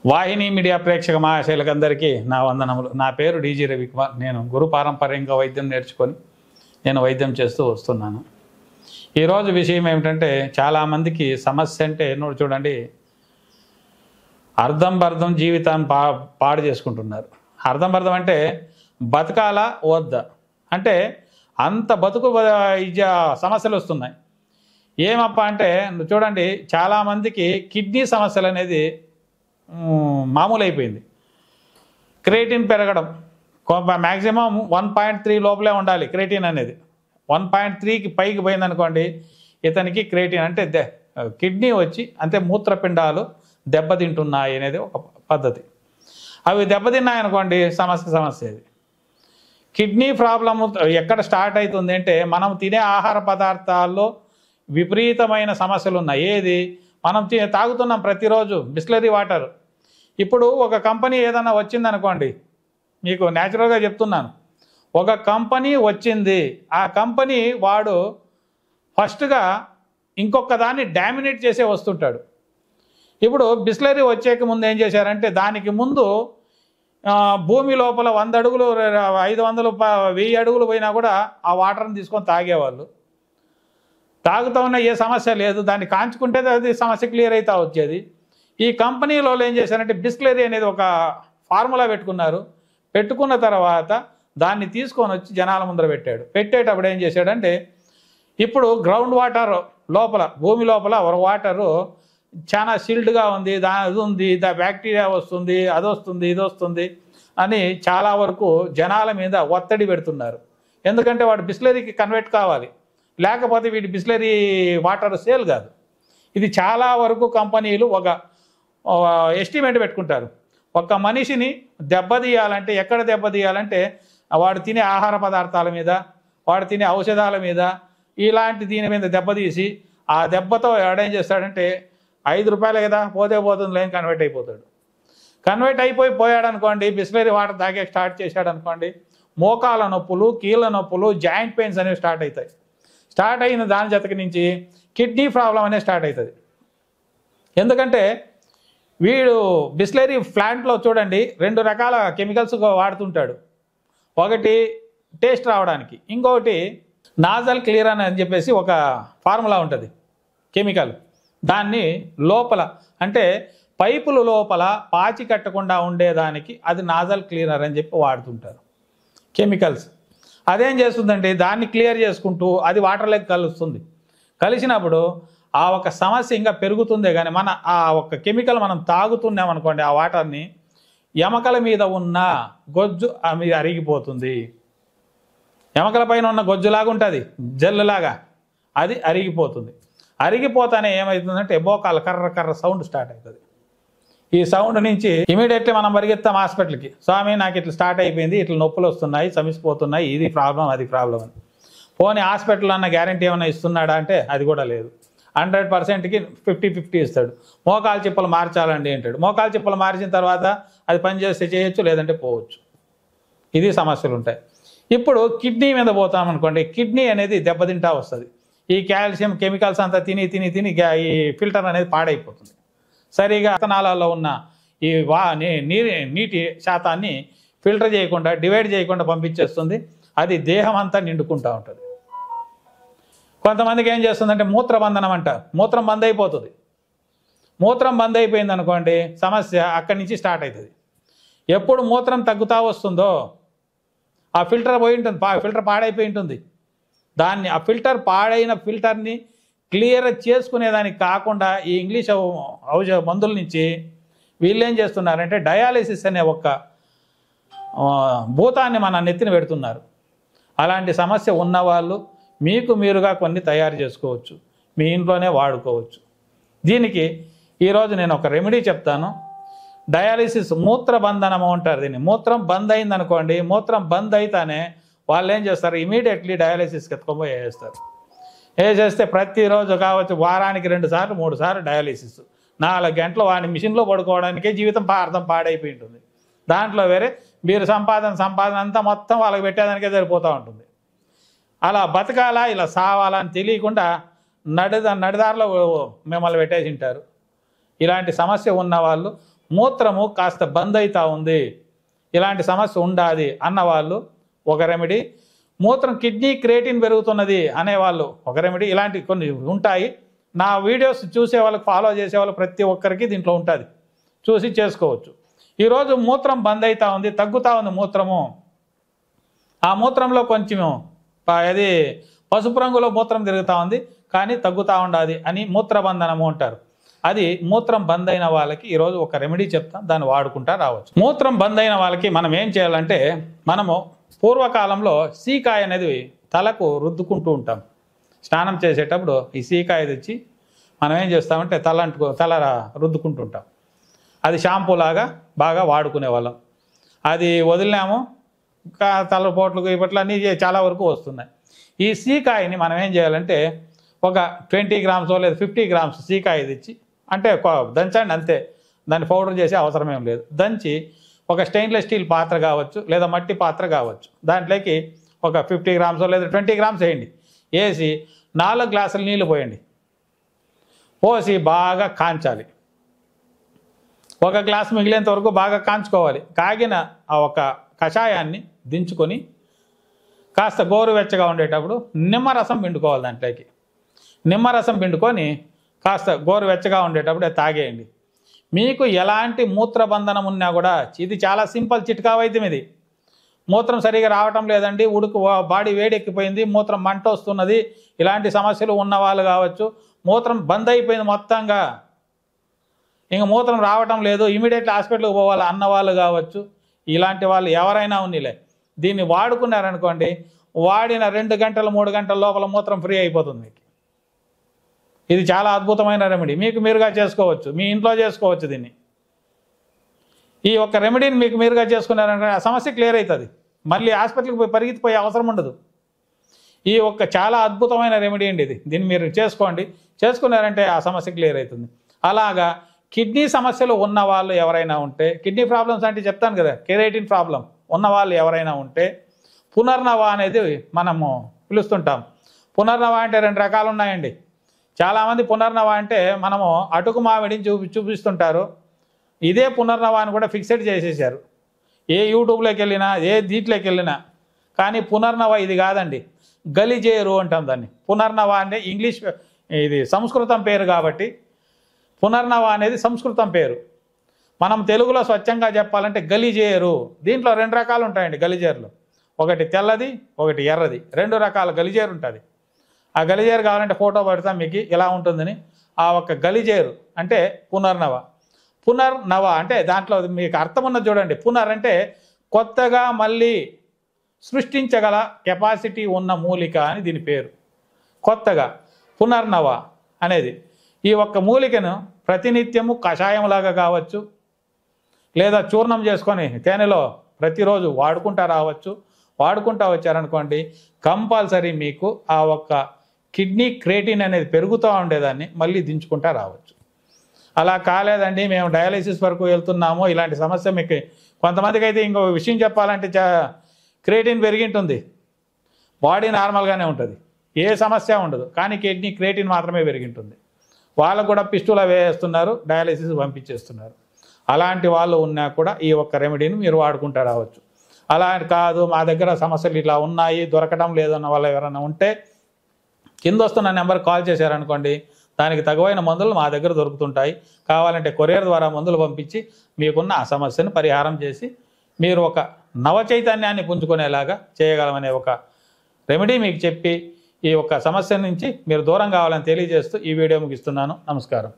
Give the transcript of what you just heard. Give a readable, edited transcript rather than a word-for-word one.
వాహిని media ప్రేక్షక మహాశైలకందరికీ నా వందనములు. నా పేరు డీజీ రవికుమార్. నేను గురు పారంపర్యంగా వైద్యం నేర్చుకొని నేను వైద్యం చేస్తూ వస్తున్నాను. ఈరోజు విషయం ఏమిటంటే, చాలామందికి సమస్య అంటే చూడండి, అర్ధం జీవితాన్ని పాడు చేసుకుంటున్నారు. అర్ధం అంటే బతకాలా వద్దా అంటే అంత బతుకు సమస్యలు వస్తున్నాయి. ఏమప్ప అంటే చూడండి, చాలామందికి కిడ్నీ సమస్యలు అనేది మామూలు అయిపోయింది. క్రియేటిన్ పెరగడం మ్యాక్సిమం 1.3 లోపలే ఉండాలి. క్రియేటిన్ అనేది 1.3కి పైకి పోయిందనుకోండి, ఇతనికి క్రియేటిన్ అంటే కిడ్నీ వచ్చి అంటే మూత్రపిండాలు దెబ్బతింటున్నాయి అనేది ఒక పద్ధతి. అవి దెబ్బతిన్నాయనుకోండి, సమస్య ఇది. కిడ్నీ ప్రాబ్లము ఎక్కడ స్టార్ట్ అవుతుంది అంటే, మనం తినే ఆహార పదార్థాల్లో విపరీతమైన సమస్యలు ఉన్నాయి. ఏది మనం తాగుతున్నాం ప్రతిరోజు బిస్లరీ వాటర్. ఇప్పుడు ఒక కంపెనీ ఏదైనా వచ్చిందనుకోండి, మీకు న్యాచురల్గా చెప్తున్నాను, ఒక కంపెనీ వచ్చింది, ఆ కంపెనీ వాడు ఫస్ట్గా ఇంకొక దాన్ని డామినేట్ చేసే వస్తుంటాడు. ఇప్పుడు బిస్లరీ వచ్చేక ముందు ఏం చేశారంటే, దానికి ముందు భూమి లోపల 100 అడుగులు 500 1000 అడుగులు పోయినా కూడా ఆ వాటర్ని తీసుకొని తాగేవాళ్ళు. తాగుతూ ఉన్న ఏ సమస్య లేదు, దాన్ని కాంచుకుంటే అది సమస్య క్లియర్ అవుతా వచ్చేది. ఈ కంపెనీలో ఏం చేశారంటే, బిస్లరీ అనేది ఒక ఫార్ములా పెట్టుకున్న తర్వాత దాన్ని తీసుకొని వచ్చి జనాల ముందర పెట్టేటప్పుడు ఏం చేశాడంటే, ఇప్పుడు గ్రౌండ్ వాటర్ లోపల భూమి లోపల వాటరు చాలా సిల్డ్గా ఉంది, అది ఉంది, బ్యాక్టీరియా వస్తుంది, అది వస్తుంది, ఇది వస్తుంది అని చాలా వరకు జనాల మీద ఒత్తిడి పెడుతున్నారు. ఎందుకంటే వాడు బిస్లరీకి కన్వర్ట్ కావాలి, లేకపోతే వీటి బిస్లరీ వాటర్ సేల్ కాదు. ఇది చాలా వరకు కంపెనీలు ఒక ఎస్టిమేట్ పెట్టుకుంటారు. ఒక మనిషిని దెబ్బతీయాలంటే ఎక్కడ దెబ్బతీయాలంటే, వాడు తినే ఆహార పదార్థాల మీద, వాడు తినే ఔషధాల మీద, ఇలాంటి దీని మీద దెబ్బతీసి ఆ దెబ్బతో ఏం చేస్తాడంటే, 5 రూపాయలు కదా పోతే పోతుంది లేని కన్వర్ట్ అయిపోతాడు. కన్వర్ట్ పోయాడు అనుకోండి, బిస్లరీ వాటర్ తాగే స్టార్ట్ చేశాడు అనుకోండి, మోకాల నొప్పులు, కీళ్ళ నొప్పులు, జాయింట్ పెయిన్స్ అనేవి స్టార్ట్ అవుతాయి. స్టార్ట్ అయిన దాని జతకి నుంచి కిడ్నీ ప్రాబ్లం అనేది స్టార్ట్ అవుతుంది. ఎందుకంటే వీడు బిస్లరీ ప్లాంట్లో చూడండి 2 రకాల కెమికల్స్ వాడుతుంటాడు. ఒకటి టేస్ట్ రావడానికి, ఇంకొకటి నాజల్ క్లియర్ అని చెప్పేసి ఒక ఫార్ములా ఉంటుంది కెమికల్. దాన్ని లోపల అంటే పైపుల లోపల పాచి కట్టకుండా ఉండేదానికి అది నాజల్ క్లీనర్ అని చెప్పి వాడుతుంటారు కెమికల్స్. అదేం చేస్తుందంటే, దాన్ని క్లియర్ చేసుకుంటూ అది వాటర్లోకి కలుస్తుంది. కలిసినప్పుడు ఆ ఒక సమస్య ఇంకా పెరుగుతుందే కానీ, ఆ ఒక కెమికల్ మనం తాగుతున్నాం అనుకోండి, ఆ వాటర్ని ఎమకల మీద ఉన్న గొజ్జు మీద అరిగిపోతుంది. ఎమకల పైన ఉన్న గొజ్జులాగా ఉంటుంది, జల్లులాగా, అది అరిగిపోతుంది. అరిగిపోతానే ఏమవుతుందంటే మోకాల కర్ర సౌండ్ స్టార్ట్ అవుతుంది. ఈ సౌండ్ నుంచి ఇమీడియట్లీ మనం పరిగెత్తాం హాస్పిటల్కి. స్వామి నాకు ఇట్లా స్టార్ట్ అయిపోయింది, ఇట్లా నొప్పులు వస్తున్నాయి, సమిసిపోతున్నాయి, ఇది ప్రాబ్లం అది ప్రాబ్లం అని. పోనీ హాస్పిటల్ అన్న గ్యారంటీ ఏమైనా ఇస్తున్నాడా అంటే అది కూడా లేదు. 100%కి 50-50 ఇస్తాడు. మోకాలు చిప్పలు మార్చాలండి అంటాడు. మోకాలు చిప్పలు మార్చిన తర్వాత అది పనిచేస్తే చేయొచ్చు, లేదంటే పోవచ్చు. ఇది సమస్యలు ఉంటాయి. ఇప్పుడు కిడ్నీ మీద పోతామనుకోండి, కిడ్నీ అనేది దెబ్బతింటా వస్తుంది. ఈ కాల్షియం కెమికల్స్ అంతా తిని ఈ ఫిల్టర్ అనేది పాడైపోతుంది. సరిగా రక్తనాళాల్లో ఉన్న ఈ నీటి శాతాన్ని ఫిల్టర్ చేయకుండా, డివైడ్ చేయకుండా పంపించేస్తుంది. అది దేహం అంతా నిండుకుంటూ ఉంటుంది. కొంతమందికి ఏం చేస్తుందంటే మూత్రబంధనం అంటారు. మూత్రం బంద్ అయిపోతుంది. మూత్రం బంద్ అయిపోయింది అనుకోండి, సమస్య అక్కడి నుంచి స్టార్ట్ అవుతుంది. ఎప్పుడు మూత్రం తగ్గుతూ వస్తుందో ఆ ఫిల్టర్ పోయి ఉంటుంది, ఫిల్టర్ పాడైపోయి ఉంటుంది. ఆ పాడైన ఫిల్టర్ని క్లియర్ చేసుకునేదానికి కాకుండా ఈ ఇంగ్లీష్ మందుల నుంచి వీళ్ళు ఏం చేస్తున్నారంటే డయాలిసిస్ అనే ఒక భూతాన్ని మన నెత్తిన పెడుతున్నారు. అలాంటి సమస్య ఉన్నవాళ్ళు మీకు మీరుగా కొన్ని తయారు చేసుకోవచ్చు, మీ ఇంట్లోనే వాడుకోవచ్చు. దీనికి ఈరోజు నేను ఒక రెమెడీ చెప్తాను. డయాలిసిస్ మూత్రబంధనము అంటారు దీన్ని. మూత్రం బంద్ అయిందనుకోండి, మూత్రం బంద్ అయితేనే వాళ్ళు ఏం చేస్తారు, ఇమీడియట్లీ డయాలిసిస్కి ఎత్తుకొని వేసేస్తారు. వేసేస్తే ప్రతిరోజు కావచ్చు, వారానికి 2 సార్లు 3 సార్లు డయాలిసిస్. 4 గంటలు వాడిని మిషన్లో పడుకోవడానికే జీవితం అర్థం పాడైపోయి ఉంటుంది. దాంట్లో వేరే మీరు సంపాదన అంతా మొత్తం వాళ్ళకి పెట్టేదానికే సరిపోతూ ఉంటుంది. అలా బతకాలా ఇలా సావాలా అని తెలియకుండా నడిదారిలో మిమ్మల్ని పెట్టేసి ఉంటారు. ఇలాంటి సమస్య ఉన్నవాళ్ళు మూత్రము కాస్త బంద్ అవుతా ఉంది, ఇలాంటి సమస్య ఉండాది అన్నవాళ్ళు ఒక రెమెడీ. మూత్రం కిడ్నీ క్రియేటిన్ పెరుగుతున్నది అనేవాళ్ళు ఒక రెమెడీ. ఇలాంటి కొన్ని ఉంటాయి. నా వీడియోస్ చూసే వాళ్ళకి, ఫాలో చేసే వాళ్ళు ప్రతి ఒక్కరికి దీంట్లో ఉంటుంది, చూసి చేసుకోవచ్చు. ఈరోజు మూత్రం బంద్ అవుతా ఉంది, తగ్గుతూ ఉంది మూత్రము. ఆ మూత్రంలో కొంచెం అది పసుపు రంగులో మూత్రం తిరుగుతూ ఉంది కానీ తగ్గుతూ ఉండాది అని మూత్రబంధనము అంటారు. అది మూత్రం బంద్ అయిన వాళ్ళకి ఈరోజు ఒక రెమెడీ చెప్తాం, దాన్ని వాడుకుంటా రావచ్చు. మూత్రం బంద్ అయిన వాళ్ళకి మనం ఏం చేయాలంటే, మనము పూర్వకాలంలో సీకాయ అనేది తలకు రుద్దుకుంటూ ఉంటాం. స్నానం చేసేటప్పుడు ఈ సీకాయ తెచ్చి మనం ఏం చేస్తామంటే తల రుద్దుకుంటూ ఉంటాం. అది షాంపూ లాగా బాగా వాడుకునే వాళ్ళం. అది వదిలినాము, తలపోట్లకు ఇప్పట్లో అన్నీ చాలా వరకు వస్తున్నాయి. ఈ సీకాయని మనం ఏం చేయాలంటే, ఒక 20 గ్రామ్స్ లేదా 50 గ్రామ్స్ సీకాయ తెచ్చి, అంటే దంచండి అంతే, దాన్ని పౌడర్ చేసే అవసరమేం లేదు. దంచి ఒక స్టెయిన్లెస్ స్టీల్ పాత్ర కావచ్చు లేదా మట్టి పాత్ర కావచ్చు, దాంట్లోకి ఒక 50 గ్రామ్స్ లేదా 20 గ్రామ్స్ వేయండి. వేసి 4 గ్లాసులు నీళ్ళు పోయండి. పోసి బాగా కాంచాలి. ఒక గ్లాస్ మిగిలేంత వరకు బాగా కాంచుకోవాలి. కాగిన ఆ ఒక కషాయాన్ని దించుకొని కాస్త గోరువెచ్చగా ఉండేటప్పుడు నిమ్మరసం పిండుకోవాలి. దాంట్లోకి నిమ్మరసం పిండుకొని కాస్త గోరువెచ్చగా ఉండేటప్పుడు తాగేయండి. మీకు ఎలాంటి మూత్రబంధనం ఉన్నా కూడా, ఇది చాలా సింపుల్ చిట్కా వైద్యం. ఇది మూత్రం సరిగా రావటం లేదండి, బాడీ వేడెక్కిపోయింది, మూత్రం మంట వస్తున్నది, ఇలాంటి సమస్యలు ఉన్నవాళ్ళు కావచ్చు, మూత్రం బంద్ అయిపోయింది మొత్తంగా, ఇంక మూత్రం రావటం లేదు, ఇమీడియట్లీ హాస్పిటల్కి పోవాలి అన్నవాళ్ళు కావచ్చు, ఇలాంటి వాళ్ళు ఎవరైనా ఉన్నిలే, దీన్ని వాడుకున్నారనుకోండి, వాడిన 2 గంటలు 3 గంటల లోపల మూత్రం ఫ్రీ అయిపోతుంది. మీకు ఇది చాలా అద్భుతమైన రెమెడీ. మీకు మీరుగా చేసుకోవచ్చు, మీ ఇంట్లో చేసుకోవచ్చు. దీన్ని ఈ ఒక్క రెమెడీని మీకు మీరుగా చేసుకున్నారంటే ఆ సమస్య క్లియర్ అవుతుంది. మళ్ళీ హాస్పిటల్కి పోయి పరిగెత్తిపోయే అవసరం ఉండదు. ఈ ఒక్క చాలా అద్భుతమైన రెమెడీ అండి ఇది. దీన్ని మీరు చేసుకోండి, చేసుకున్నారంటే ఆ సమస్య క్లియర్ అవుతుంది. అలాగా కిడ్నీ సమస్యలు ఉన్న వాళ్ళు ఎవరైనా ఉంటే, కిడ్నీ ప్రాబ్లమ్స్ అంటే చెప్తాను కదా, కెరేటిన్ ప్రాబ్లం ఉన్నవాళ్ళు ఎవరైనా ఉంటే పునర్నవ అనేది మనము పిలుస్తుంటాం. పునర్నవ అంటే 2 రకాలు ఉన్నాయండి. చాలామంది పునర్నవ అంటే మనము అటుకు మామిడిని చూపిస్తుంటారు. ఇదే పునర్నవ అని కూడా ఫిక్సెడ్ చేసేసారు. ఏ యూట్యూబ్లోకి వెళ్ళినా, ఏ దీంట్లోకి వెళ్ళినా. కానీ పునర్నవ ఇది కాదండి, గలిజేరు అంటాం దాన్ని. పునర్నవ అంటే ఇంగ్లీష్, ఇది సంస్కృతం పేరు కాబట్టి పునర్నవ అనేది సంస్కృతం పేరు. మనం తెలుగులో స్వచ్ఛంగా చెప్పాలంటే గలిజేరు. దీంట్లో 2 రకాలు ఉంటాయండి గలిజేరులో. ఒకటి తెల్లది, ఒకటి ఎర్రది, 2 రకాల గలిజేరు ఉంటుంది. ఆ గలిజేరు కావాలంటే ఫోటో పెడతాం మీకు ఎలా ఉంటుందని. ఆ ఒక్క గలిజేరు అంటే పునర్నవ. పునర్నవ అంటే దాంట్లో మీకు అర్థం ఉన్నది చూడండి. పునర్ అంటే కొత్తగా మళ్ళీ సృష్టించగల కెపాసిటీ ఉన్న మూలిక అని దీని పేరు. కొత్తగా పునర్నవ అనేది. ఈ ఒక్క మూలికను ప్రతినిత్యము కషాయంలాగా కావచ్చు, లేదా చూర్ణం చేసుకొని తేనెలో ప్రతిరోజు వాడుకుంటా రావచ్చు. వాడుకుంటా వచ్చారనుకోండి, కంపల్సరీ మీకు ఆ ఒక్క కిడ్నీ క్రియేటిన్ అనేది పెరుగుతూ ఉండేదాన్ని మళ్ళీ దించుకుంటా రావచ్చు. అలా కాలేదండి, మేము డయాలసిస్ వరకు వెళ్తున్నాము, ఇలాంటి సమస్య మీకు, కొంతమందికి అయితే ఇంకో విషయం చెప్పాలంటే క్రియేటిన్ పెరిగింటుంది, బాడీ నార్మల్గానే ఉంటుంది, ఏ సమస్య ఉండదు, కానీ కిడ్నీ క్రియేటిన్ మాత్రమే పెరిగింటుంది. వాళ్ళకు కూడా పిస్టులా వేస్తున్నారు, డయాలసిస్ పంపించేస్తున్నారు. అలాంటి వాళ్ళు ఉన్నా కూడా ఈ ఒక్క రెమెడీని మీరు వాడుకుంటూ రావచ్చు. అలా కాదు, మా దగ్గర సమస్యలు ఇట్లా ఉన్నాయి, దొరకడం లేదన్న వాళ్ళు ఎవరైనా ఉంటే కింద వస్తున్న నెంబర్కి కాల్ చేశారనుకోండి, దానికి తగువైన మందులు మా దగ్గర దొరుకుతుంటాయి. కావాలంటే కొరియర్ ద్వారా మందులు పంపించి మీకున్న ఆ సమస్యను పరిహారం చేసి మీరు ఒక నవ చైతన్యాన్ని పుంజుకునేలాగా చేయగలమనే ఒక రెమెడీ మీకు చెప్పి ఈ ఒక్క సమస్య నుంచి మీరు దూరం కావాలని తెలియజేస్తూ ఈ వీడియో ముగిస్తున్నాను. నమస్కారం.